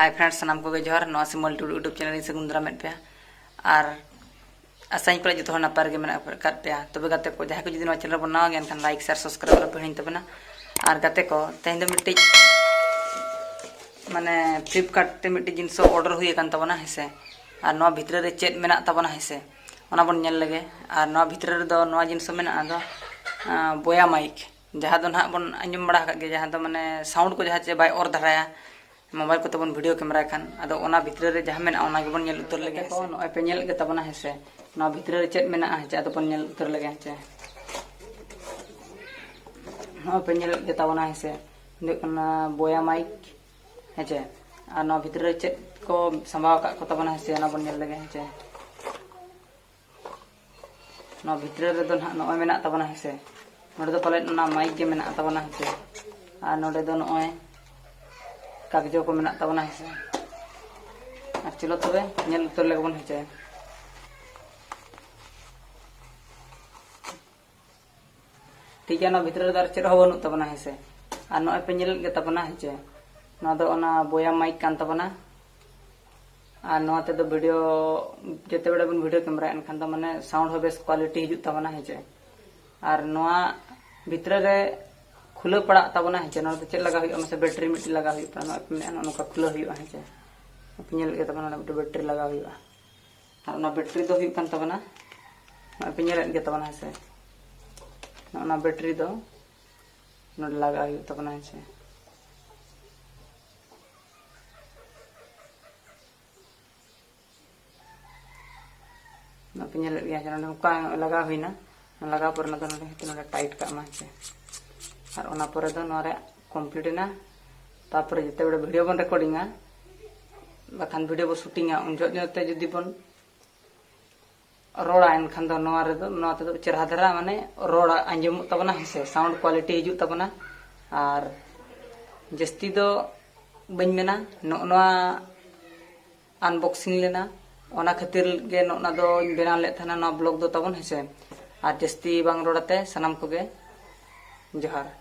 Hi friends sanam को johar nowa simaltudu YouTube channel sagun daram पे और आसाई पर जो नपाय गे मेना पे तब गाते को जहाँ को जुदी नवा चैनल बन नवा गया एनखान लाइक शेयर सब्सक्राइब पे हिन तबना और गाते को तेहन दो मिट्टी माने फ्लिपकार्ट ते मिट्टी जिनिस ऑर्डर हुई कान तबना हेसे और नवा भितर रे चेत मेना तबना हेसे ओना बन नेल लगे और नवा भितर रे दो नवा जिनिस मेना दो बोया माइक जहाँ दो ना बन आंजम बड़ा के जहाँ दो माने साउंड को जहाँ चे बाय और धराया मोबाइल को तबन वीडियो कैमरा खान अदो ओना भितर रे जहाँ मेना ओना गेबन नेल उतर लगे को नय पे नेल गे तबना हेसे ना भितर रे चेत मेना हेचे अदो बन नेल उतर लगे हेचे ना पे नेल गे तबना हेसे देखना बोया माइक हेचे और ना भितर रे चेत को संभाव का को तबना हेसे ना बन नेल लगे हेचे ना भितर रे दो ना नय मेना तबना हेसे नोडे दो पले ना माइक गे मेना तबना हेसे और नोडे दो नय कागजों को मेना तबना हेसे और चलो तबे नेल उतर लगे बन हेचे ठीक है ना भितर रे चेत हो बनु तबना हेसे और नय पे नेल गे तबना हेचे ना दो ओना बोया माइक कान तबना और नवा ते दो वीडियो जते बड़े बन वीडियो कैमरा एनखान दो माने साउंड हो बेस क्वालिटी हिजु तबना हेचे और नवा भितर रे खुला पड़ा तबना हेचे ना तो चेत लगा हुई से बैटरी मिट्टी लगा हुई पड़ा ना नोका खुला हुई हेचे पिनेल के तबना ना बैटरी लगा हुई और ना बैटरी दो हुई कान तबना ना पिनेल के तबना हेसे ना बैटरी दो ना लगा हुई तबना हेचे ना पिनेल के हेचे ना का लगा हुई ना लगा पर ना तो टाइट का मा हेचे और ओना पर दो नोरे कंप्लीट ना तापर जते बड़े वीडियो बन रिकॉर्डिंगा बखान वीडियो बो शूटिंगा उन जते जदी बन रोड़ा एनखान दो नोवा रे दो नोवा ते चेहरा धरा माने रोड़ा आंजम तबना हेसे साउंड क्वालिटी हिजु तबना और जस्ती दो बन मेना नोवा अनबॉक्सिंग लेना ओना खातिर गे नोना दो बेना ले थाना नोवा ब्लॉग दो तबन हेसे और जस्ती बांग रोड़ाते सनम को गे जोहार।